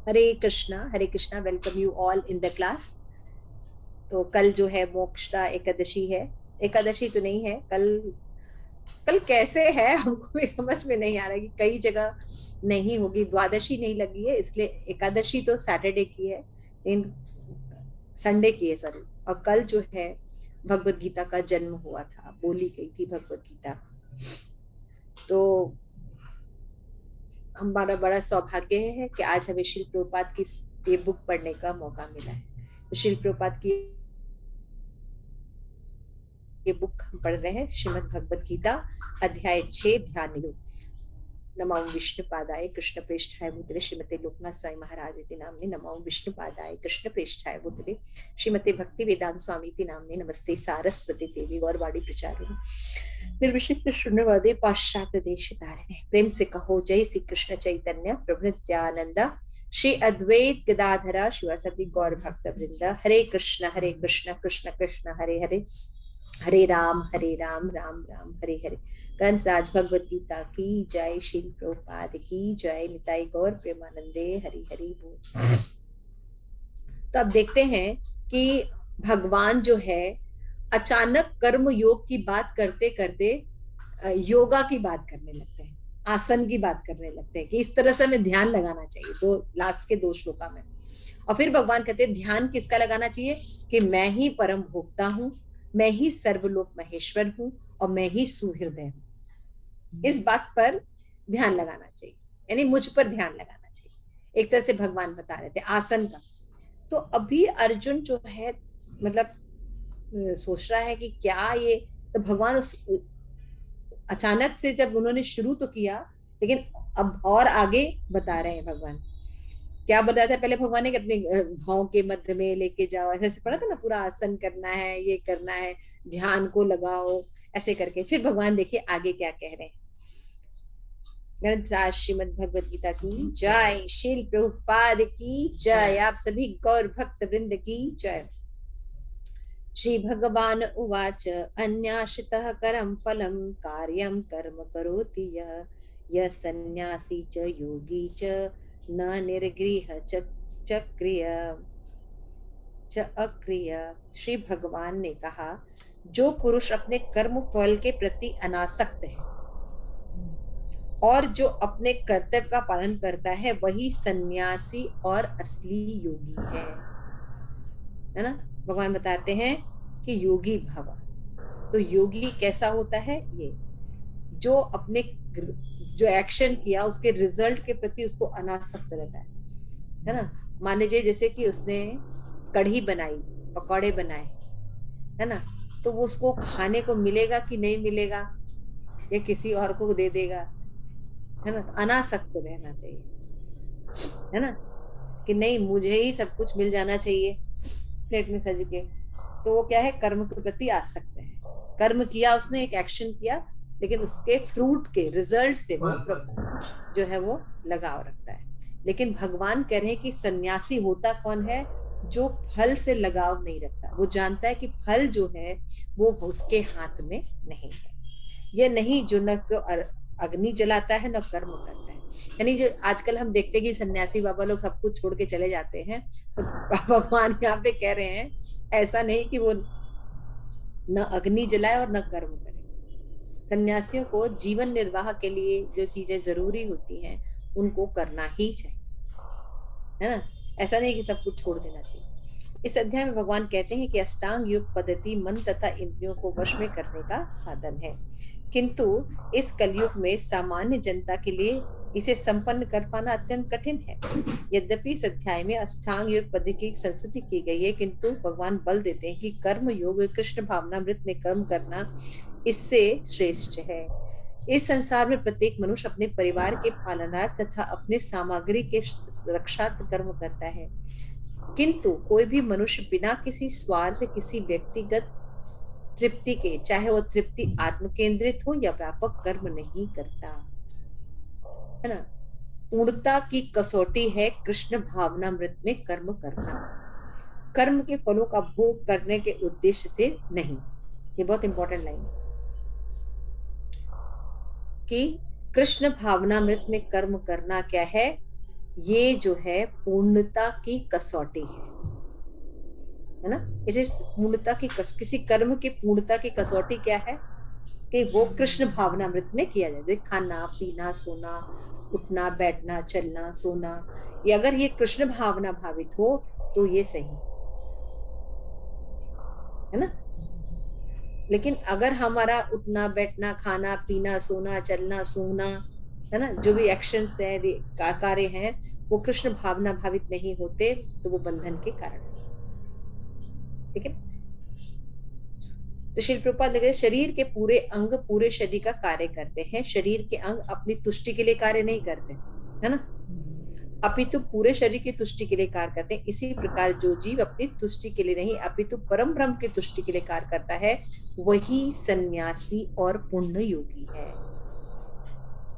Hare Krishna, welcome you all in the class. तो कल जो है मोक्षदा एकादशी है। एकादशी तो नहीं है कल। कल कैसे है हमको भी समझ में नहीं आ रहा है कि कई जगह नहीं होगी, द्वादशी नहीं लगी है इसलिए एकादशी तो सैटरडे की है, लेकिन संडे की है सॉरी। और कल जो है भगवत गीता का जन्म हुआ था, बोली गई थी भगवत गीता। तो हमारा बड़ा सौभाग्य है कि आज हमें श्रील प्रभुपाद की ये बुक पढ़ने का मौका मिला है। तो श्रील प्रभुपाद की ये बुक हम पढ़ रहे हैं, श्रीमद् भगवत गीता अध्याय 6 ध्यान योग। नमो विष्णुपादाय कृष्ण प्रेष्ठाय भूतले श्रीमते लोकनाथ साई महाराज इति नामने। नमो विष्णुपादाय कृष्ण प्रेष्ठाय भूतले श्रीमते भक्ति वेदांत स्वामी इति नामने। नमस्ते सारस्वती देवी गौरवाणी प्रचारिणे निर्विशिष्ट शून्यवादे पाश्चात्य देश तारिणे। प्रेम से कहो जय श्री कृष्ण चैतन्य प्रभु नित्यानंद श्री अद्वैत गदाधरा शिवासति गौर भक्त वृंद। हरे कृष्ण कृष्ण कृष्ण हरे हरे, हरे राम राम राम हरे हरे। ग्रंथ राज भगवत गीता की जय, श्री प्रभुपाद की जय, निताई गौर प्रेमानंदे हरि हरि बोल। तो अब देखते हैं कि भगवान जो है अचानक कर्म योग की बात करते करते योगा की बात करने लगते हैं, आसन की बात करने लगते हैं कि इस तरह से हमें ध्यान लगाना चाहिए। तो लास्ट के 2 श्लोका में और फिर भगवान कहते हैं ध्यान किसका लगाना चाहिए कि मैं ही परम भोक्ता हूं, मैं ही सर्वलोक महेश्वर हूं और मैं ही सुहृदय हूं। इस बात पर ध्यान लगाना चाहिए, यानी मुझ पर ध्यान लगाना चाहिए। एक तरह से भगवान बता रहे थे आसन का। तो अभी अर्जुन जो है मतलब सोच रहा है कि क्या ये, तो भगवान उस अचानक से जब उन्होंने शुरू तो किया, लेकिन अब और आगे बता रहे हैं भगवान। क्या बताया था पहले भगवान ने कि अपने भाव के मध्य में लेके जाओ, ऐसे पढ़ा था ना, पूरा आसन करना है, ये करना है, ध्यान को लगाओ ऐसे करके। फिर भगवान देखिए आगे क्या कह रहे हैं। ग्रंथराज श्रीमद् भगवत गीता की जय, श्रील प्रभुपाद की जय, आप सभी गौर भक्त वृंद की जय। श्री भगवान उवाच अन्याश्रितः करम फलम कार्यम कर्म करोति यः सन्यासी च योगी च न निर्गृह चक्रिय च अक्रिय। श्री भगवान ने कहा, जो पुरुष अपने कर्म फल के प्रति अनासक्त है और जो अपने कर्तव्य का पालन करता है वही सन्यासी और असली योगी है ना। भगवान बताते हैं कि योगी भव। तो योगी कैसा होता है, ये जो अपने जो एक्शन किया उसके रिजल्ट के प्रति उसको अनासक्त रहता है ना। मान लीजिए जैसे कि उसने कढ़ी बनाई, पकौड़े बनाए, है ना, तो वो उसको खाने को मिलेगा कि नहीं मिलेगा, या किसी और को दे देगा, है ना। अनासक्त रहना चाहिए, है ना, कि नहीं मुझे ही सब कुछ मिल जाना चाहिए प्लेट में सज के। तो वो क्या है, कर्म के प्रति आसक्त है। कर्म किया उसने, एक एक्शन किया, लेकिन उसके फ्रूट के रिजल्ट से वो जो है वो लगाव रखता है। लेकिन भगवान कह रहे हैं कि सन्यासी होता कौन है, जो फल से लगाव नहीं रखता। वो जानता है कि फल जो है वो उसके हाथ में नहीं है। ये नहीं जो न अग्नि जलाता है न कर्म करता है। यानी जो आजकल हम देखते हैं कि सन्यासी बाबा लोग सब कुछ छोड़ के चले जाते हैं, तो भगवान यहाँ पे कह रहे हैं ऐसा नहीं कि वो न अग्नि जलाए और न कर्म करे। सन्यासियों को जीवन निर्वाह के लिए जो चीजें जरूरी होती हैं उनको करना ही चाहिए, है ना। ऐसा नहीं कि सब कुछ छोड़ देना चाहिए। इस अध्याय में भगवान कहते हैं कि अष्टांग योग पद्धति मन तथा इंद्रियों को वश में करने का साधन है, किंतु इस कलयुग में सामान्य जनता के लिए इसे संपन्न कर पाना अत्यंत कठिन है। यद्यपि इस अध्याय में अष्टांग योग पद्धति की संस्तुति की गई है, किंतु भगवान बल देते हैं कि कर्म योग कृष्ण भावनामृत में कर्म करना इससे श्रेष्ठ है। इस संसार में प्रत्येक मनुष्य अपने परिवार के पालनार्थ तथा अपने सामग्री के रक्षार्थ कर्म करता है, किंतु कोई भी मनुष्य बिना किसी स्वार्थ, किसी व्यक्तिगत तृप्ति के, चाहे वो तृप्ति आत्म केंद्रित हो या व्यापक, कर्म नहीं करता, है ना। पूर्णता की कसौटी है कृष्ण भावनामृत में कर्म करना, कर्म के फलों का भोग करने के उद्देश्य से नहीं। ये बहुत इंपॉर्टेंट लाइन है कि कृष्ण भावनामृत में कर्म करना क्या है, ये जो है पूर्णता की कसौटी है ना। इट इज पूर्णता की किसी कर्म की पूर्णता की कसौटी क्या है कि वो कृष्ण भावनामृत में किया जाए। खाना पीना सोना उठना बैठना चलना सोना, ये अगर ये कृष्ण भावना भावित हो तो ये सही है ना। लेकिन अगर हमारा उठना बैठना खाना पीना सोना चलना सूंघना है ना, जो भी एक्शंस है कार्य हैं, वो कृष्ण भावना भावित नहीं होते तो वो बंधन के कारण है। ठीक है। तो श्री प्रभुपाद लिखते हैं, शरीर के पूरे अंग पूरे शरीर का कार्य करते हैं, शरीर के अंग अपनी तुष्टि के लिए कार्य नहीं करते है ना, अपितु पूरे शरीर की तुष्टि के लिए कार्य करते हैं। इसी प्रकार जो जीव अपनी तुष्टि के लिए नहीं अपितु परम ब्रह्म की तुष्टि के लिए कार्य करता है, वही सन्यासी और पुण्य योगी है।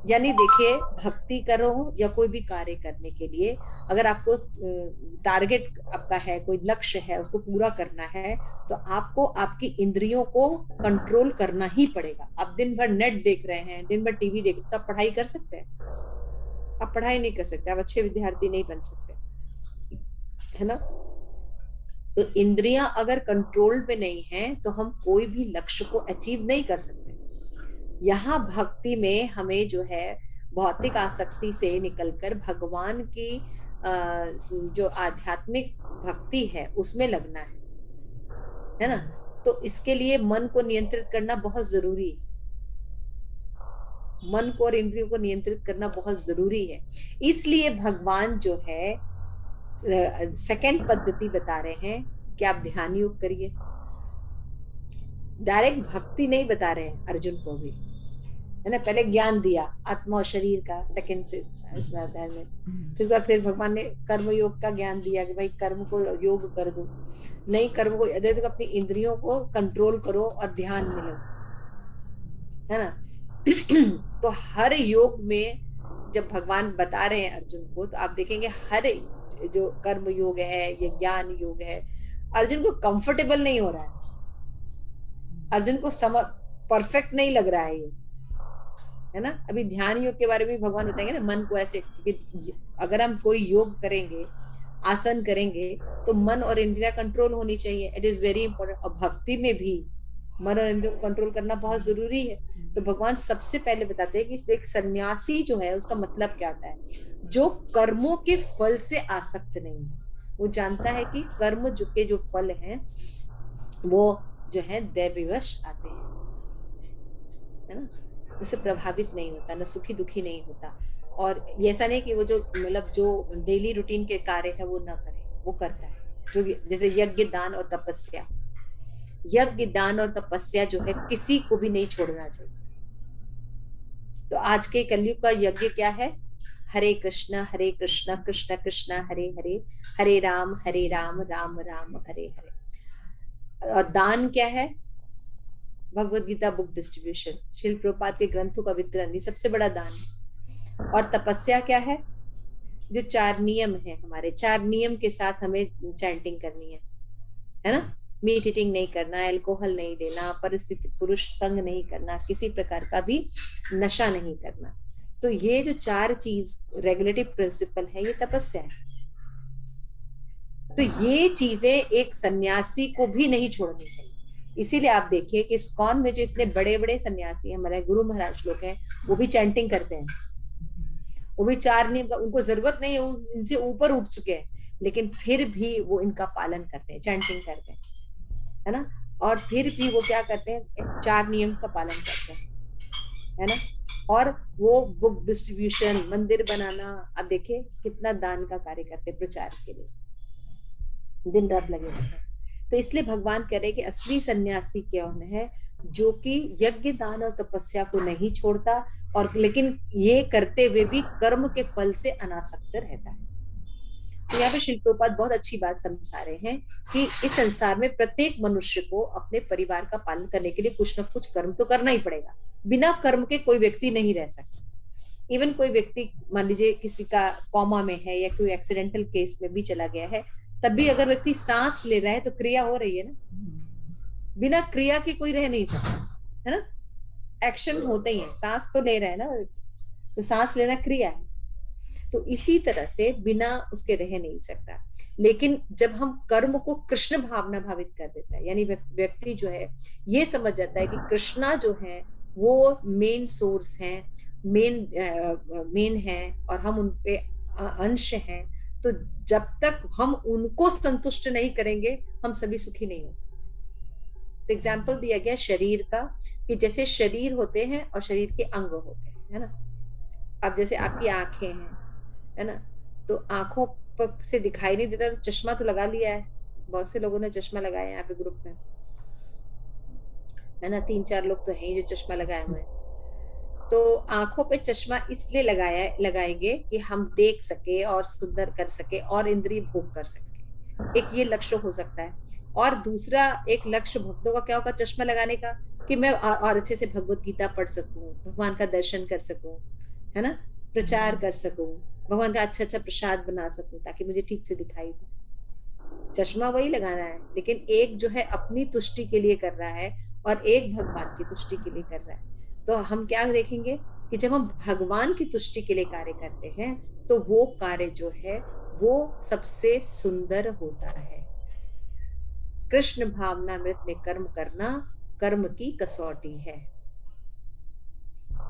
यानी देखिए, भक्ति करो या कोई भी कार्य करने के लिए अगर आपको टारगेट आपका है, कोई लक्ष्य है, उसको पूरा करना है, तो आपको आपकी इंद्रियों को कंट्रोल करना ही पड़ेगा। आप दिन भर नेट देख रहे हैं, दिन भर टीवी देख रहे हैं, तो आप पढ़ाई कर सकते हैं? आप पढ़ाई नहीं कर सकते, आप अच्छे विद्यार्थी नहीं बन सकते है ना। तो इंद्रियां अगर कंट्रोल पे नहीं है तो हम कोई भी लक्ष्य को अचीव नहीं कर सकते। यहाँ भक्ति में हमें जो है भौतिक आसक्ति से निकलकर भगवान की जो आध्यात्मिक भक्ति है उसमें लगना है ना। तो इसके लिए मन को नियंत्रित करना बहुत जरूरी है, मन को और इंद्रियों को नियंत्रित करना बहुत जरूरी है। इसलिए भगवान जो है सेकंड पद्धति बता रहे हैं कि आप ध्यान योग करिए। डायरेक्ट भक्ति नहीं बता रहे हैं अर्जुन को भी, है ना। पहले ज्ञान दिया आत्मा और शरीर का सेकंड से उसमें अध्याय में, फिर उसके बाद फिर भगवान ने कर्म योग का ज्ञान दिया कि भाई कर्म को योग कर दो, नहीं कर्म को तो अपनी इंद्रियों को कंट्रोल करो और ध्यान में लो, है ना। तो हर योग में जब भगवान बता रहे हैं अर्जुन को, तो आप देखेंगे हर जो कर्म योग है या ज्ञान योग है, अर्जुन को कंफर्टेबल नहीं हो रहा है, अर्जुन को परफेक्ट नहीं लग रहा है ये, है ना। अभी ध्यान योग के बारे में भगवान बताएंगे ना, मन को ऐसे, क्योंकि अगर हम कोई योग करेंगे आसन करेंगे तो मन और इंद्रिया कंट्रोल होनी चाहिए, इट इज वेरी इंपॉर्टेंट। और भक्ति में भी मन और इंद्रियों को कंट्रोल करना बहुत जरूरी है। तो भगवान सबसे पहले बताते हैं कि एक सन्यासी जो है उसका मतलब क्या होता है, जो कर्मों के फल से आसक्त नहीं है। वो जानता है कि कर्म जो फल हैं वो जो है दैववश आते हैं, है ना, उससे प्रभावित नहीं होता, न सुखी दुखी नहीं होता। और ऐसा नहीं कि वो जो मतलब जो डेली रूटीन के कार्य है वो ना करे, वो करता है। जो जैसे यज्ञ दान और तपस्या, यज्ञ दान और तपस्या जो है किसी को भी नहीं छोड़ना चाहिए। तो आज के कलयुग का यज्ञ क्या है, हरे कृष्णा कृष्ण कृष्ण हरे हरे, हरे राम राम राम हरे हरे। और दान क्या है, भगवत गीता बुक डिस्ट्रीब्यूशन, शिल प्रपात के ग्रंथों का वितरण, ये सबसे बड़ा दान है। और तपस्या क्या है, जो 4 नियम है हमारे, 4 नियम के साथ हमें चैंटिंग करनी है ना। मीट ईटिंग नहीं करना, अल्कोहल नहीं लेना, परिस्थिति पुरुष संग नहीं करना, किसी प्रकार का भी नशा नहीं करना। तो ये जो 4 चीज रेगुलेटिव प्रिंसिपल है, ये तपस्या है। तो ये चीजें एक सन्यासी को भी नहीं छोड़नी चाहिए। इसीलिए आप देखिए कि इस्कॉन में जो इतने बड़े बड़े सन्यासी हमारे गुरु महाराज लोग हैं, वो भी चैंटिंग करते हैं, वो भी 4 नियम, उनको जरूरत नहीं है, इनसे ऊपर उठ चुके हैं, लेकिन फिर भी वो इनका पालन करते हैं, चैंटिंग करते हैं, है ना। और फिर भी वो क्या करते हैं, 4 नियम का पालन करते हैं, है ना। और वो बुक डिस्ट्रीब्यूशन, मंदिर बनाना, अब देखिए कितना दान का कार्य करते हैं, प्रचार के लिए दिन रात लगे रहते हैं। तो इसलिए भगवान कह रहे हैं कि असली सन्यासी कौन है, जो कि यज्ञ दान और तपस्या को नहीं छोड़ता, और लेकिन ये करते हुए भी कर्म के फल से अनासक्त रहता है। तो यहाँ पे श्री प्रभुपाद बहुत अच्छी बात समझा रहे हैं कि इस संसार में प्रत्येक मनुष्य को अपने परिवार का पालन करने के लिए कुछ ना कुछ कर्म तो करना ही पड़ेगा। बिना कर्म के कोई व्यक्ति नहीं रह सकता। इवन कोई व्यक्ति मान लीजिए किसी का कॉमा में है या कोई एक्सीडेंटल केस में भी चला गया है, तब भी अगर व्यक्ति सांस ले रहा है तो क्रिया हो रही है ना, बिना क्रिया के कोई रह नहीं सकता, है ना। एक्शन होते ही है, सांस तो ले रहा है ना, तो सांस लेना क्रिया है। तो इसी तरह से बिना उसके रह नहीं सकता। लेकिन जब हम कर्म को कृष्ण भावना भावित कर देता है, यानी व्यक्ति जो है ये समझ जाता है कि कृष्णा जो है वो मेन सोर्स है, मेन है और हम उनके अंश हैं, तो जब तक हम उनको संतुष्ट नहीं करेंगे हम सभी सुखी नहीं हो सकते। तो एग्जाम्पल दिया गया शरीर का, कि जैसे शरीर होते हैं और शरीर के अंग होते हैं, है ना। अब जैसे आपकी आंखें हैं, है ना, तो आंखों से दिखाई नहीं देता तो चश्मा तो लगा लिया है, बहुत से लोगों ने चश्मा लगाया है यहाँ पे ग्रुप में, है ना, 3-4 लोग तो हैं जो चश्मा लगाए हुए हैं। तो आंखों पे चश्मा इसलिए लगाएंगे कि हम देख सके और सुंदर कर सके और इंद्रिय भोग कर सके, एक ये लक्ष्य हो सकता है। और दूसरा एक लक्ष्य भक्तों का क्या होगा चश्मा लगाने का, कि मैं और अच्छे से भगवत गीता पढ़ सकूं, भगवान का दर्शन कर सकूं, है ना, प्रचार कर सकूं, भगवान का अच्छा अच्छा प्रसाद बना सकूं ताकि मुझे ठीक से दिखाई दे। चश्मा वही लगाना है, लेकिन एक जो है अपनी तुष्टि के लिए कर रहा है और एक भगवान की तुष्टि के लिए कर रहा है। तो हम क्या देखेंगे कि जब हम भगवान की तुष्टि के लिए कार्य करते हैं तो वो कार्य जो है वो सबसे सुंदर होता है। कृष्ण भावनामृत में कर्म करना कर्म की कसौटी है।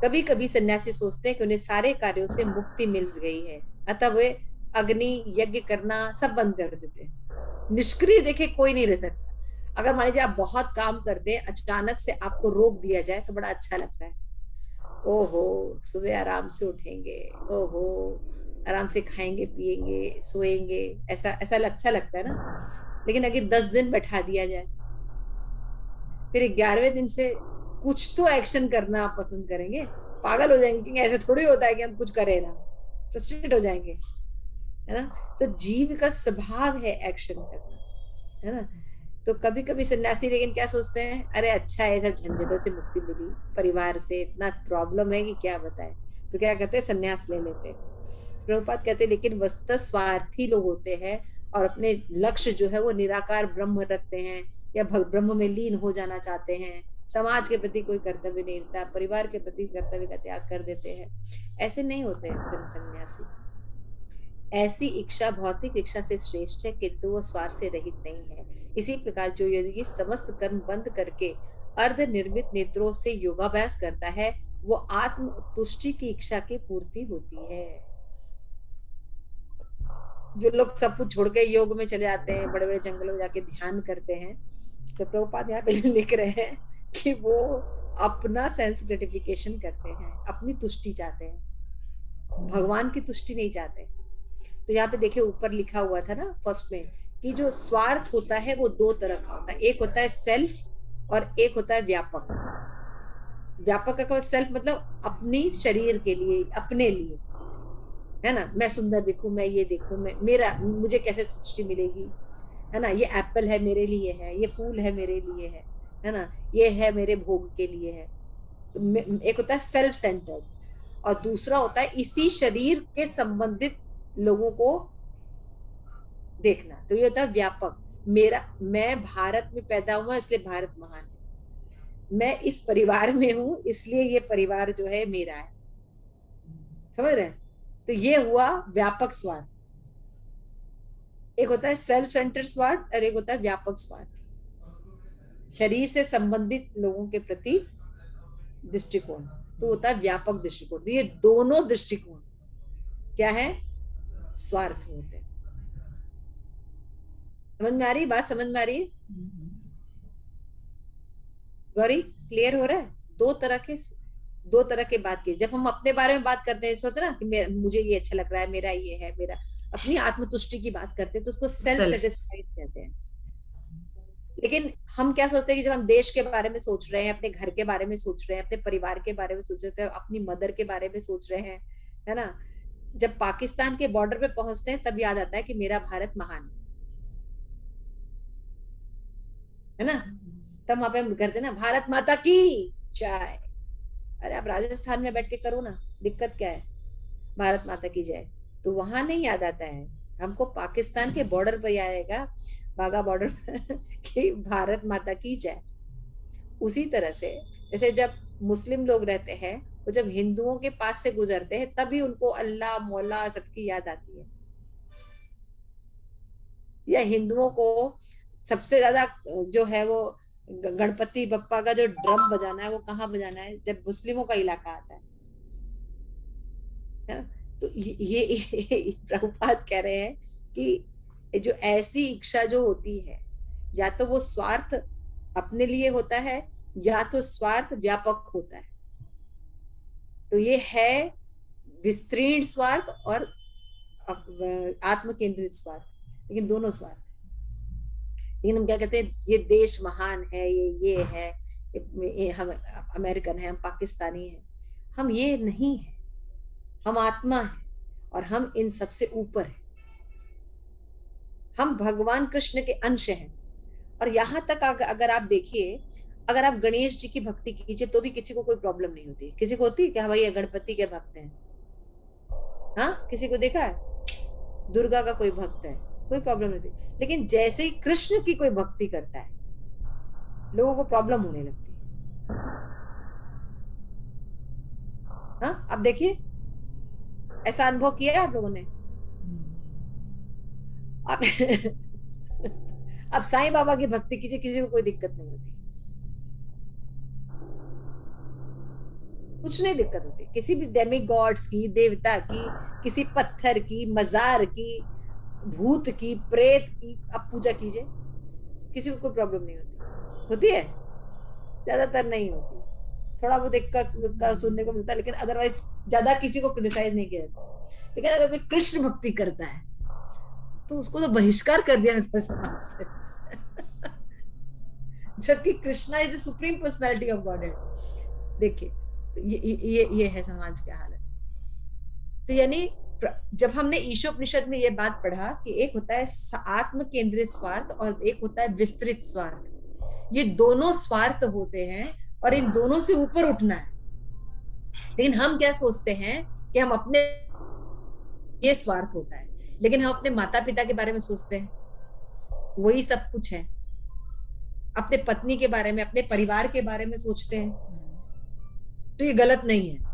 कभी कभी सन्यासी सोचते हैं कि उन्हें सारे कार्यों से मुक्ति मिल गई है, अतः वे अग्नि यज्ञ करना सब बंद कर देते हैं। निष्क्रिय देखे कोई नहीं रह सकता। अगर मान लीजिए आप बहुत काम करते हैं, अचानक से आपको रोक दिया जाए तो बड़ा अच्छा लगता है। ओहो, सुबह आराम से उठेंगे, ओहो आराम से खाएंगे पिएंगे सोएंगे, ऐसा ऐसा अच्छा लगता है ना। लेकिन अगर 10 दिन बैठा दिया जाए, फिर 11वें दिन से कुछ तो एक्शन करना आप पसंद करेंगे, पागल हो जाएंगे, क्योंकि ऐसे थोड़ी होता है कि हम कुछ करें ना, फ्रस्ट्रेट हो जाएंगे, है ना। तो जीव का स्वभाव है एक्शन करना, है ना। तो कभी कभी सन्यासी लेकिन क्या सोचते हैं, अरे अच्छा है सब झंझटों से मुक्ति मिली, परिवार से इतना प्रॉब्लम है कि क्या बताए, तो क्या कहते हैं सन्यास ले लेते हैं। प्रभुपाद कहते हैं लेकिन वस्तुतः स्वार्थी लोग होते हैं और अपने लक्ष्य जो है वो निराकार ब्रह्म रखते हैं या ब्रह्म में लीन हो जाना चाहते हैं, समाज के प्रति कोई कर्तव्य नहीं रहता, परिवार के प्रति कर्तव्य का त्याग कर देते हैं। ऐसे नहीं होते हैं सन्यासी। ऐसी इच्छा भौतिक इच्छा से श्रेष्ठ है किंतु वो स्वार्थ से रहित नहीं है। इसी प्रकार जो यदि समस्त कर्म बंद करके अर्ध निर्मित नेत्रों से योगाभ्यास करता है वो आत्म तुष्टि की इच्छा की पूर्ति होती है। जो लोग सब कुछ छोड़ के योग में चले जाते हैं, बड़े बड़े जंगलों में जाके ध्यान करते हैं, तो प्रभुपाद यहाँ पे लिख रहे हैं कि वो अपना सेंस ग्रेटिफिकेशन करते हैं, अपनी तुष्टि चाहते हैं, भगवान की तुष्टि नहीं चाहते। तो यहाँ पे देखिए ऊपर लिखा हुआ था ना फर्स्ट में कि जो स्वार्थ होता है वो 2 तरह का होता है, एक होता है सेल्फ और एक होता है व्यापक। व्यापक का सेल्फ मतलब अपनी शरीर के लिए, अपने लिए, है ना, मैं सुंदर दिखूं, मैं ये देखूं, मैं मेरा मुझे कैसे तुष्टि मिलेगी, है ना, ये एप्पल है मेरे लिए है, ये फूल है मेरे लिए है ना, ये है मेरे भोग के लिए है। तो एक होता है सेल्फ सेंटर्ड और दूसरा होता है इसी शरीर के संबंधित लोगों को देखना, तो ये होता है व्यापक। मेरा, मैं भारत में पैदा हुआ इसलिए भारत महान है, मैं इस परिवार में हूं इसलिए ये परिवार जो है मेरा है, समझ रहे हैं। तो ये हुआ व्यापक स्वार्थ। एक होता है सेल्फ सेंटर स्वार्थ और एक होता है व्यापक स्वार्थ, शरीर से संबंधित लोगों के प्रति दृष्टिकोण, तो होता है व्यापक दृष्टिकोण। तो ये दोनों दृष्टिकोण क्या है, स्वार्थ होते हैं। समझ में आ रही बात, समझ में आ रही है गौरी, क्लियर हो रहा है। दो तरह के बात की, जब हम अपने बारे में बात करते हैं सोचते ना कि मुझे ये अच्छा लग रहा है, मेरा ये है, मेरा अपनी आत्मतुष्टि की बात करते हैं तो उसको सेल्फ सेटिस्फाइड कहते हैं। लेकिन हम क्या सोचते हैं कि जब हम देश के बारे में सोच रहे हैं, अपने घर के बारे में सोच रहे हैं, अपने परिवार के बारे में सोच रहे हैं, अपनी मदर के बारे में सोच रहे हैं, है ना, जब पाकिस्तान के बॉर्डर पे पहुंचते हैं तब याद आता है कि मेरा भारत महान है ना। तब वहां पे हम करते हैं ना भारत माता की जय। अरे आप राजस्थान में बैठ के करो ना, दिक्कत क्या है, भारत माता की जय। तो वहां नहीं याद आता है, हमको पाकिस्तान के बॉर्डर पर आएगा, बाघा बॉर्डर पर कि भारत माता की जय। उसी तरह से जैसे जब मुस्लिम लोग रहते हैं वो जब हिंदुओं के पास से गुजरते हैं तभी उनको अल्लाह मौला सबकी याद आती है। या हिंदुओं को सबसे ज्यादा जो है वो गणपति बप्पा का जो ड्रम बजाना है वो कहाँ बजाना है, जब मुस्लिमों का इलाका आता है। तो ये प्रभुपाद कह रहे हैं कि जो ऐसी इच्छा जो होती है, या तो वो स्वार्थ अपने लिए होता है या तो स्वार्थ व्यापक होता है। तो ये है विस्तृण स्वार्थ और आत्म केंद्रित स्वार्थ, लेकिन दोनों स्वार्थ। लेकिन हम क्या कहते हैं, ये देश महान है, ये है, ये हम अमेरिकन है, हम पाकिस्तानी है। हम ये नहीं है, हम आत्मा है और हम इन सबसे ऊपर है। हम भगवान कृष्ण के अंश हैं। और यहाँ तक अगर आप देखिए, अगर आप गणेश जी की भक्ति कीजिए तो भी किसी को कोई प्रॉब्लम नहीं होती। किसी को होती है कि हाँ भाई ये गणपति के भक्त हैं, हाँ किसी को देखा है, दुर्गा का कोई भक्त है, कोई प्रॉब्लम नहीं होती। लेकिन जैसे ही कृष्ण की कोई भक्ति करता है लोगों को प्रॉब्लम होने लगती है। हाँ आप देखिए, ऐसा अनुभव किया है आप लोगों ने? आप अब साईं बाबा की भक्ति कीजिए, किसी को कोई दिक्कत नहीं होती, कुछ नहीं दिक्कत होती। किसी भी डेमी गॉड्स की, देवता की, किसी पत्थर की, मजार की, भूत की, प्रेत की आप पूजा कीजिए, किसी को कोई प्रॉब्लम नहीं होती। होती है? ज्यादातर नहीं होती, थोड़ा बहुत एक का सुनने को मिलता है, लेकिन अदरवाइज ज्यादा किसी को क्रिटिसाइज नहीं किया जाता। लेकिन अगर कोई कृष्ण भक्ति करता है तो उसको तो बहिष्कार कर दिया जाता है समाज से। जबकि Krishna is the supreme personality of God. देखिए ये है समाज की हालत। तो यानी जब हमने ईशोपनिषद में ये बात पढ़ा कि एक होता है आत्म केंद्रित स्वार्थ और एक होता है विस्तृत स्वार्थ, ये दोनों स्वार्थ होते हैं और इन दोनों से ऊपर उठना है। लेकिन हम क्या सोचते हैं कि हम अपने, ये स्वार्थ होता है, लेकिन हम अपने माता पिता के बारे में सोचते हैं वही सब कुछ है, अपने पत्नी के बारे में, अपने परिवार के बारे में सोचते हैं, तो ये गलत नहीं है।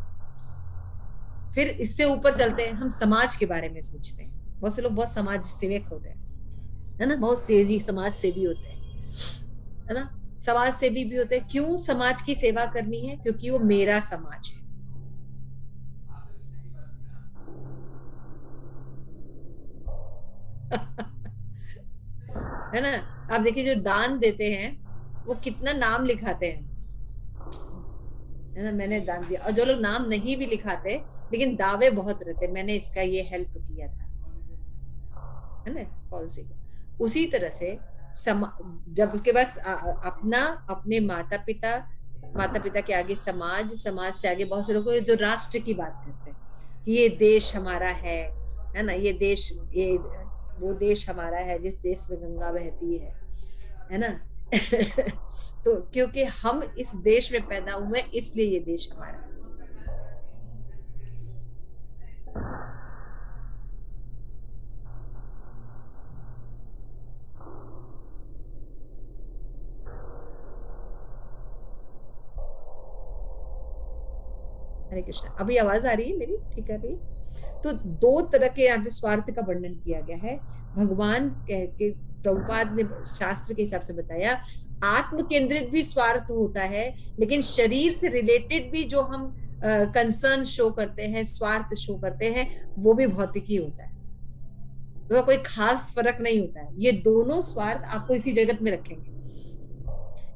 फिर इससे ऊपर चलते हैं, हम समाज के बारे में सोचते हैं। बहुत से लोग बहुत समाज सेवक होते हैं, है ना, बहुत सेजी समाज सेवी होते हैं, है ना, समाज सेवी भी होते हैं। क्यों समाज की सेवा करनी है? क्योंकि वो मेरा समाज है। है ना, आप देखिए जो दान देते हैं वो कितना नाम लिखाते हैं, है ना, मैंने दान दिया। और जो लोग नाम नहीं भी लिखाते लेकिन दावे बहुत रहते, मैंने इसका ये हेल्प किया था, है ना, पॉलिसी को। उसी तरह से जब उसके बाद अपना, अपने माता पिता के आगे समाज, समाज से आगे बहुत से लोग जो राष्ट्र की बात करते हैं कि ये देश हमारा है ना, ये देश, ये वो देश हमारा है जिस देश में गंगा बहती है ना। तो क्योंकि हम इस देश में पैदा हुए इसलिए ये देश हमारा है। हरे कृष्णा। अभी आवाज आ रही है मेरी? ठीक है रही? तो दो तरह के यहाँ पे स्वार्थ का वर्णन किया गया है। भगवान कह के प्रभुपाद ने शास्त्र के हिसाब से बताया, आत्म केंद्रित भी स्वार्थ होता है, लेकिन शरीर से रिलेटेड भी जो हम कंसर्न शो करते हैं, स्वार्थ शो करते हैं, वो भी भौतिकी होता है। तो कोई खास फर्क नहीं होता है। ये दोनों स्वार्थ आपको इसी जगत में रखेंगे।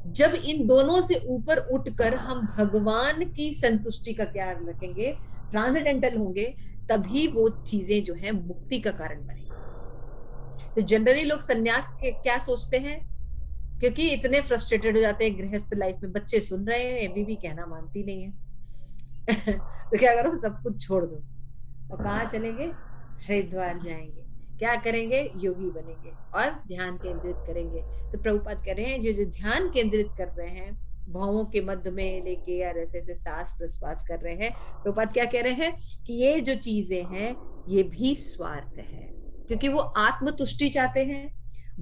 जब इन दोनों से ऊपर उठकर हम भगवान की संतुष्टि का ख्याल रखेंगे, ट्रांसेंडेंटल होंगे, तभी वो चीजें जो है मुक्ति का कारण बनेंगी। तो जनरली लोग सन्यास के क्या सोचते हैं, क्योंकि इतने फ्रस्ट्रेटेड हो जाते हैं गृहस्थ लाइफ में, बच्चे सुन रहे हैं, अभी भी कहना मानती नहीं है। तो क्या करो, सब कुछ छोड़ दो और कहाँ चलेंगे? हरिद्वार जाएंगे। क्या करेंगे? योगी बनेंगे और ध्यान केंद्रित करेंगे। तो प्रभुपाद कह रहे हैं जो ध्यान केंद्रित कर रहे हैं, भावों के मध्य में लेके या ऐसे ऐसे सांस प्रश्वास कर रहे हैं, प्रभुपाद क्या कह रहे हैं कि ये जो चीजें हैं ये भी स्वार्थ है, क्योंकि वो आत्मतुष्टि चाहते हैं,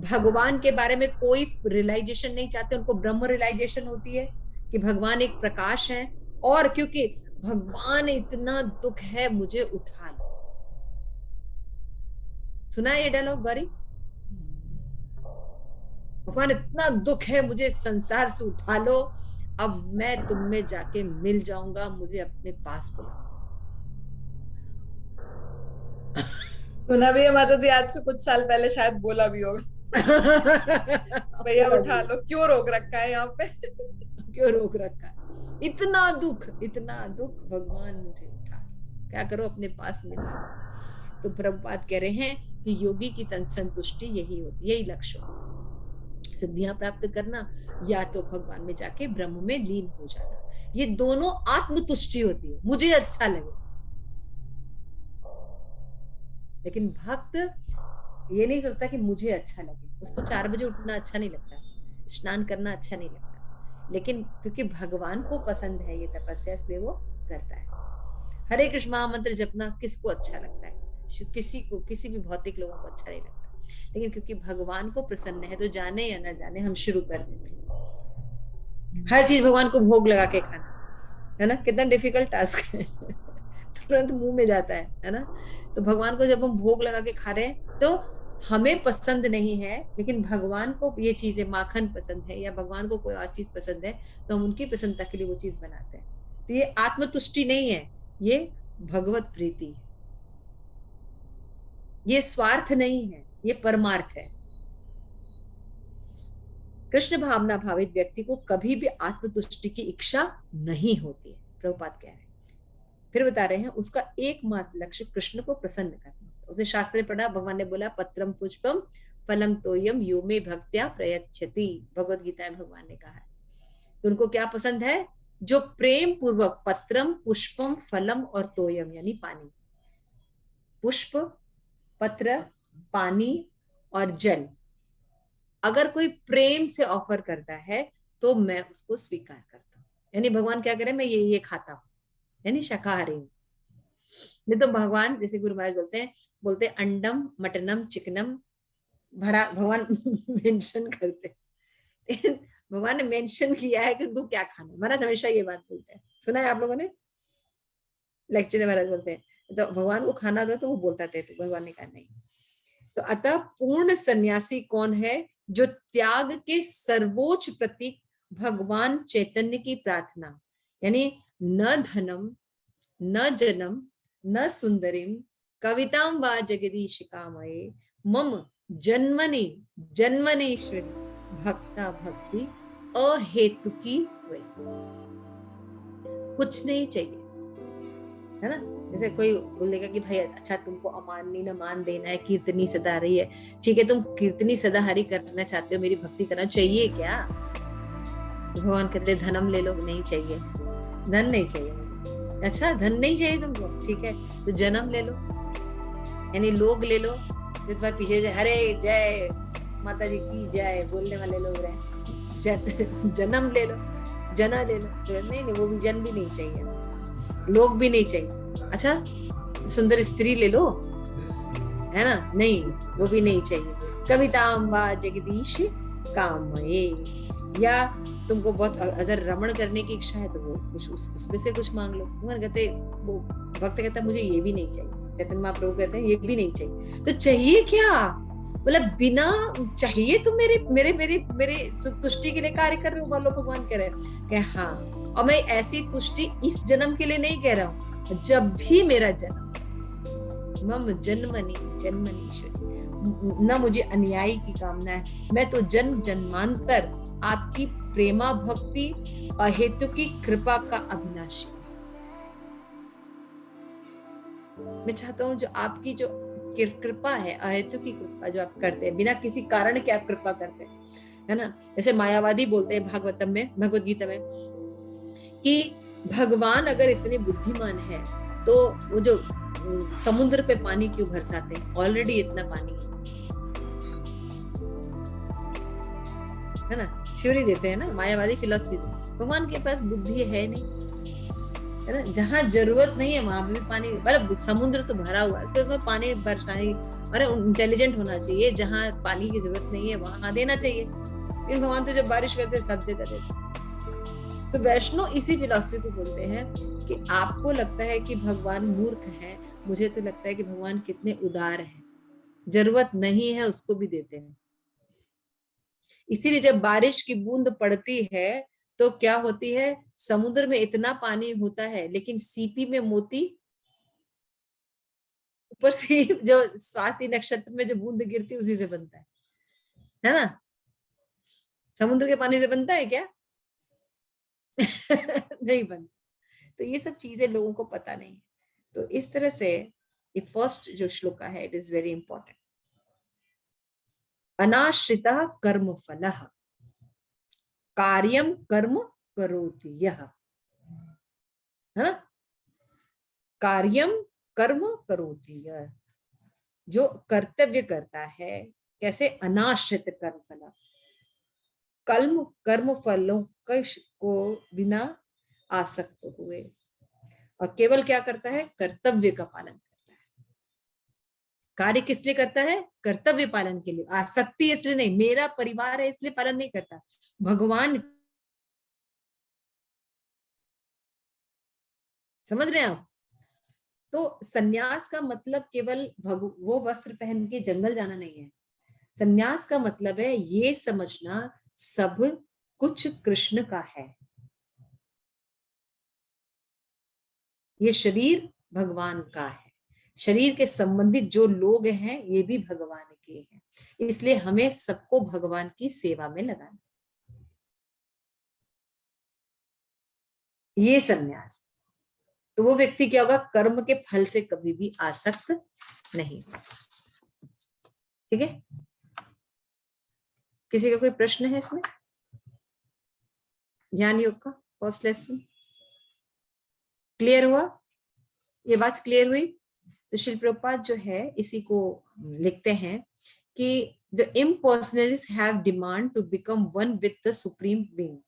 भगवान के बारे में कोई रियलाइजेशन नहीं चाहते। उनको ब्रह्म रियलाइजेशन होती है कि भगवान एक प्रकाश है, और क्योंकि भगवान इतना दुख है मुझे उठा लो। सुना है ये डायलॉग गौरी? भगवान इतना दुख है मुझे संसार से उठा लो, अब मैं तुम में जाके मिल जाऊंगा, मुझे अपने पास बुलाओ। सुना भी है माता जी, आज से कुछ साल पहले शायद बोला भी होगा। भैया उठा लो, क्यों रोक रखा है यहाँ पे। क्यों रोक रखा है? इतना दुख भगवान मुझे उठा, क्या करो अपने पास में। तो प्रभुपाद कह रहे हैं कि योगी की तन संतुष्टि यही होती है, यही लक्ष्य, सिद्धियां प्राप्त करना या तो भगवान में जाके ब्रह्म में लीन हो जाना। ये दोनों आत्मतुष्टि होती है, मुझे अच्छा लगे। लेकिन भक्त ये नहीं सोचता कि मुझे अच्छा लगे, उसको 4 बजे उठना अच्छा नहीं लगता, स्नान करना अच्छा नहीं लगता, लेकिन क्योंकि भगवान को पसंद है ये तपस्या, इसलिए वो करता है। हरे कृष्ण महामंत्र जपना किसको अच्छा लगता है? किसी को, किसी भी भौतिक लोगों को अच्छा नहीं लगता, लेकिन क्योंकि भगवान को प्रसन्न है तो जाने या ना जाने हम शुरू कर देते हैं। हर चीज भगवान को भोग लगा के खाना, है ना, कितना डिफिकल्ट टास्क है। तुरंत मुंह में जाता है ना। तो भगवान को जब हम भोग लगा के खा रहे हैं तो हमें पसंद नहीं है, लेकिन भगवान को ये चीज है, माखन पसंद है या भगवान को कोई और चीज पसंद है, तो हम उनकी प्रसन्नता के लिए वो चीज बनाते हैं। तो ये आत्मतुष्टि नहीं है, ये भगवत प्रीति है, ये स्वार्थ नहीं है, ये परमार्थ है। कृष्ण भावना भावित व्यक्ति को कभी भी आत्मतुष्टि की इच्छा नहीं होती है, प्रभुपाद कह रहे हैं। फिर बता रहे हैं उसका एकमात्र लक्ष्य कृष्ण को प्रसन्न करना। उसने शास्त्र में पढ़ा, भगवान ने बोला पत्रम पुष्पम फलम तोयम यो मे भक्त्या प्रयच्छति, भगवत गीता में भगवान ने कहा है। तो उनको क्या पसंद है? जो प्रेम पूर्वक पत्रम पुष्पम फलम और तोयम यानी पानी, पुष्प, पत्र, पानी और जल, अगर कोई प्रेम से ऑफर करता है तो मैं उसको स्वीकार करता हूँ। यानी भगवान क्या करे, मैं ये खाता हूँ, यानी शाकाहारी हूँ। नहीं तो भगवान, जैसे गुरु महाराज बोलते अंडम मटनम चिकनम भरा, भगवान मेंशन करते। भगवान ने मेंशन किया है कि उनको क्या खाना। महाराज हमेशा ये बात बोलते हैं, सुना है आप लोगों ने लेक्चर में, महाराज बोलते हैं तो भगवान को खाना दो तो वो बोलता थे, तो भगवान ने कहा नहीं। तो अतः पूर्ण सन्यासी कौन है? जो त्याग के सर्वोच्च प्रतीक भगवान चैतन्य की प्रार्थना, यानी न धनम न जनम न सुंदरिम कविताम वा जगदीश कामये मम जन्मनि जन्मनेश्वरी भक्ता भक्ति अहेतुकी वही। कुछ नहीं चाहिए, है ना। जैसे कोई बोलेगा कि भाई अच्छा तुमको अमानी न मान देना है, कीर्तनी सदा रही है, ठीक है, तुम कीर्तनी सदा हरी करना चाहते हो, मेरी भक्ति करना चाहिए क्या? भगवान कहते धनम ले लो, नहीं चाहिए, धन नहीं चाहिए। अच्छा धन नहीं चाहिए तुमको, ठीक है, तो जन्म ले लो, यानी लोग ले लो, फिर तुम्हारे पीछे से हरे जय माता जी की जय बोलने वाले लोग रहे। जन्म ले लो, जना ले लो, नहीं नहीं वो भी जन भी नहीं चाहिए, लोग भी नहीं चाहिए। अच्छा सुंदर स्त्री ले लो, है ना, नहीं वो भी नहीं चाहिए। कविताम्बा जगदीश कामये, या तुमको बहुत अगर रमण करने की इच्छा है तो वो कुछ उसमें से कुछ मांग लो। भगवान कहते, वो भक्त कहता मुझे ये भी नहीं चाहिए, चैतन्य महाप्रभु कहते हैं ये भी नहीं चाहिए। तो चाहिए क्या? मतलब बिना चाहिए तुम मेरे मेरे मेरे मेरे तुष्टि के लिए कार्य कर रहे हो, बोलो। भगवान कह रहे हैं हाँ, और मैं ऐसी तुष्टि इस जन्म के लिए नहीं कह रहा हूँ, जब भी मेरा जन्म, मम जन्मनी जन्मनीश्वरी, न मुझे अन्यायी की कामना है, मैं तो जन्म जन्मांतर आपकी प्रेमा भक्ति अहेतु की कृपा का अभिनाशी। मैं चाहता हूँ जो आपकी जो कृपा है, अहेतु की कृपा जो आप करते हैं, बिना किसी कारण के आप कृपा करते हैं, है ना। जैसे मायावादी बोलते हैं भागवतम में, भगवत गीता में, कि भगवान अगर इतने बुद्धिमान है तो वो जो समुद्र पे पानी क्यों बरसाते हैं, ऑलरेडी इतना पानी है ना। थ्योरी देते हैं ना, मायावादी फिलॉसफी। भगवान के पास बुद्धि है नहीं, है ना, जहाँ जरूरत नहीं है वहां भी पानी, मतलब समुद्र तो भरा हुआ है तो पानी बरसाने, अरे इंटेलिजेंट होना चाहिए, जहाँ पानी की जरूरत नहीं है वहां देना चाहिए। लेकिन भगवान तो जब बारिश करते सब जगह देते, तो वैष्णव इसी फिलॉसफी को बोलते हैं कि आपको लगता है कि भगवान मूर्ख है, मुझे तो लगता है कि भगवान कितने उदार है, जरूरत नहीं है उसको भी देते हैं। इसीलिए जब बारिश की बूंद पड़ती है तो क्या होती है, समुद्र में इतना पानी होता है लेकिन सीपी में मोती, ऊपर से जो स्वाति नक्षत्र में जो बूंद गिरती है उसी से बनता है ना? समुद्र के पानी से बनता है क्या? नहीं बनता। तो ये सब चीजें लोगों को पता नहीं है। तो इस तरह से ये फर्स्ट जो श्लोका है, इट इज वेरी इंपॉर्टेंट। अनाश्रितः कर्म फलः कार्यम कर्म करोति यः, है ना? कार्यम कर्म करोति यः, जो कर्तव्य करता है, कैसे? अनाश्रित कर्म फल, कर्म फलों को बिना आसक्त हुए, और केवल क्या करता है? कर्तव्य का पालन करता है। कार्य किस लिए करता है? कर्तव्य पालन के लिए। आसक्ति इसलिए नहीं, मेरा परिवार है इसलिए पालन नहीं करता, भगवान। समझ रहे हैं आप? तो सन्यास का मतलब केवल वो वस्त्र पहन के जंगल जाना नहीं है। सन्यास का मतलब है ये समझना सब कुछ कृष्ण का है, ये शरीर भगवान का है, शरीर के संबंधित जो लोग हैं ये भी भगवान के हैं, इसलिए हमें सबको भगवान की सेवा में लगाना, ये सन्यास। तो वो व्यक्ति क्या होगा? कर्म के फल से कभी भी आसक्त नहीं। ठीक है? किसी का कोई प्रश्न है इसमें? ज्ञान योग का फर्स्ट लेसन क्लियर हुआ? ये बात क्लियर हुई? तो श्रील प्रभुपाद जो है इसी को लिखते हैं कि the impersonalists have demand to become one with the supreme being,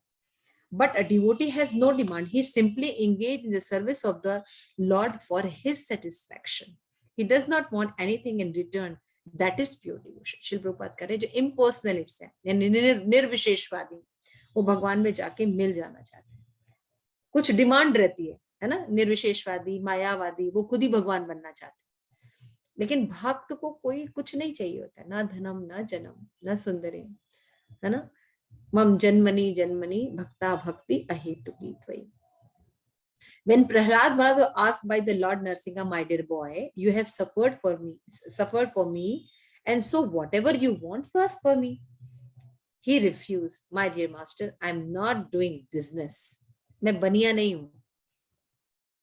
but a devotee has no demand. He simply engaged in the service of the Lord for his satisfaction. He does not want anything in return. That is pure devotion. Srila Prabhupada कह रहे हैं जो impersonalists है यानी निर्विशेषवादी, वो भगवान में जाके मिल जाना चाहते हैं। कुछ डिमांड रहती है ना? निर्विशेषवादी, मायावादी, वो खुद ही भगवान बनना चाहते हैं। लेकिन भक्त को कोई कुछ नहीं चाहिए होता, ना धनम, ना जन्म, ना सुंदरी, है ना? मम जन्मनि जन्मनि भक्ता भक्ति अहेतुकी त्वयि। When Prahlad Maharaj was asked by the Lord Narsinga, my dear boy, you have suffered for me, and so whatever you want, you ask for me. He refused. My dear master, I am not doing business. मैं बनिया नहीं हूं,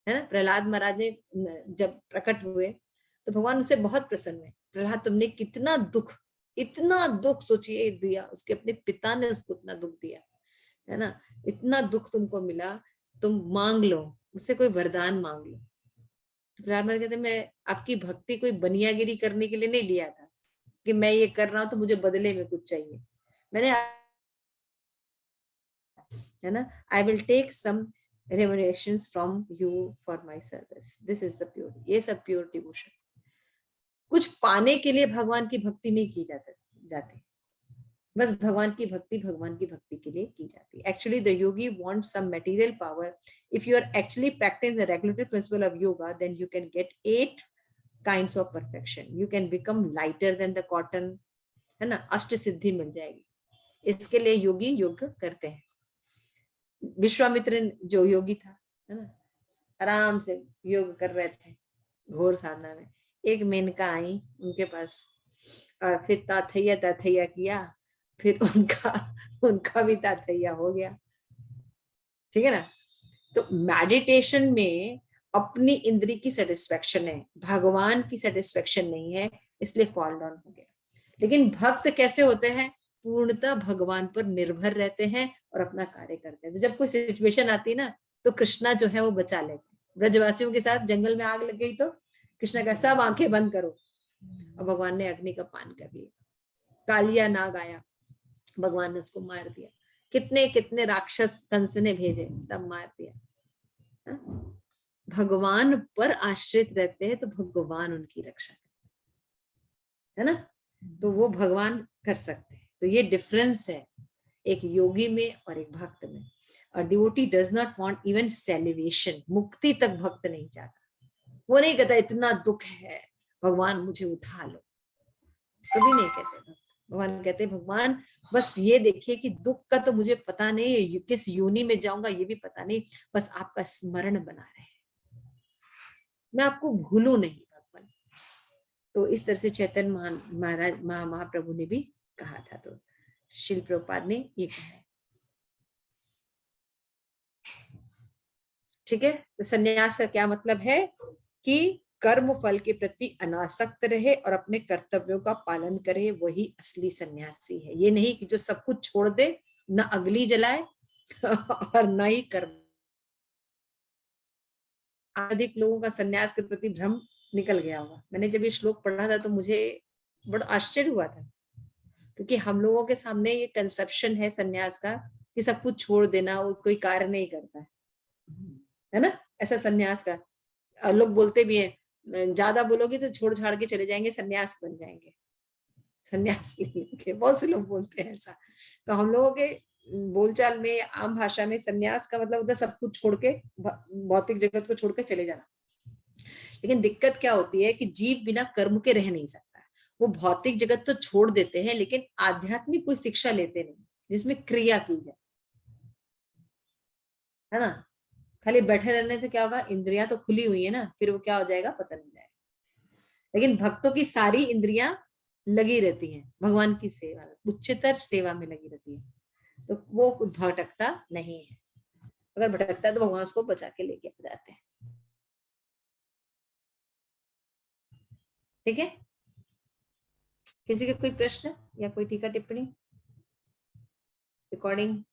है ना? प्रहलाद महाराज ने जब प्रकट हुए तो भगवान उनसे बहुत प्रसन्न हुए। प्रहलाद, तुमने कितना दुख, इतना दुख सोचिए दिया, उसके अपने पिता ने उसको इतना दुख दिया, है ना? इतना दुख तुमको मिला, तुम मांग लो मुझसे, कोई वरदान मांग लो। तो प्रहलाद महाराज कहते मैं आपकी भक्ति कोई बनियागिरी करने के लिए नहीं लिया था कि मैं ये कर रहा हूं तो मुझे बदले में कुछ चाहिए। मैंने, है ना, I will take some remunerations from you for my service. This is the pure, ये सब pure devotion। कुछ पाने के लिए भगवान की भक्ति नहीं की जाती, बस भगवान की भक्ति के लिए की जाती है। Actually the yogi wants some material power. If you are actually practicing the regulatory principle of yoga, then you can get 8 kinds of perfection. You can become lighter than the cotton, है ना? अष्ट सिद्धि मिल जाएगी। इसके लिए योगी योग करते हैं। विश्वामित्र जो योगी था, है ना, आराम से योग कर रहे थे घोर साधना में। एक मेनका आई उनके पास और फिर ताथैया किया, फिर उनका भी ताथैया हो गया। ठीक है ना? तो मेडिटेशन में अपनी इंद्री की सेटिस्फेक्शन है, भगवान की सेटिस्फेक्शन नहीं है, इसलिए फॉल डाउन हो गया। लेकिन भक्त कैसे होते हैं? पूर्णतः भगवान पर निर्भर रहते हैं और अपना कार्य करते हैं। तो जब कोई सिचुएशन आती है ना तो कृष्णा जो है वो बचा लेते हैं। ब्रजवासियों के साथ जंगल में आग लग गई तो कृष्णा का सब आंखें बंद करो, और भगवान ने अग्नि का पान कर लिया। कालिया नाग आया, भगवान ने उसको मार दिया। कितने कितने राक्षस कंस ने भेजे, सब मार दिया। भगवान पर आश्रित रहते हैं तो भगवान उनकी रक्षा करते हैं, है ना? तो वो भगवान कर सकते हैं। तो ये डिफरेंस है एक योगी में और एक भक्त में। Devotee does not want even salivation, मुक्ति तक भक्त नहीं चाहता। वो नहीं कहता इतना दुख है भगवान मुझे उठा लो, कभी नहीं कहते भक्त। भगवान कहते भगवान बस ये देखिए कि दुख का तो मुझे पता नहीं, किस योनि में जाऊंगा ये भी पता नहीं, बस आपका स्मरण बना रहे, मैं आपको भूलू नहीं भगवान। तो इस तरह से चैतन्य महाराज महाप्रभु ने भी कहा था। तो श्रील प्रभुपाद ने ये कहा है। ठीक है, तो सन्यास का क्या मतलब है कि कर्म फल के प्रति अनासक्त रहे और अपने कर्तव्यों का पालन करे, वही असली सन्यासी है। ये नहीं कि जो सब कुछ छोड़ दे, न अगली जलाए और न ही कर्म। अधिक लोगों का सन्यास के प्रति भ्रम निकल गया होगा। मैंने जब ये श्लोक पढ़ा था तो मुझे बड़ा आश्चर्य हुआ था, क्योंकि हम लोगों के सामने ये कंसेप्शन है सन्यास का कि सब कुछ छोड़ देना, वो कोई कार्य नहीं करता है ना, ऐसा सन्यास का। लोग बोलते भी हैं ज्यादा बोलोगे तो छोड़ छाड़ के चले जाएंगे, सन्यास बन जाएंगे, सन्यास लेंगे, बहुत से लोग बोलते हैं ऐसा। तो हम लोगों के बोलचाल में, आम भाषा में सन्यास का मतलब होता है सब कुछ छोड़ के, भौतिक जगत को छोड़ के चले जाना। लेकिन दिक्कत क्या होती है कि जीव बिना कर्म के रह नहीं सकता। वो भौतिक जगत तो छोड़ देते हैं लेकिन आध्यात्मिक कोई शिक्षा लेते नहीं जिसमें क्रिया की जाए, है ना। खाली बैठे रहने से क्या होगा, इंद्रियां तो खुली हुई है ना, फिर वो क्या हो जाएगा, पतन हो जाएगा। लेकिन भक्तों की सारी इंद्रियां लगी रहती हैं भगवान की सेवा, उच्चतर सेवा में लगी रहती है, तो वो भटकता नहीं है। अगर भटकता है तो भगवान उसको बचा के लेके आ जाते हैं। ठीक है, किसी का कोई प्रश्न या कोई टीका टिप्पणी? रिकॉर्डिंग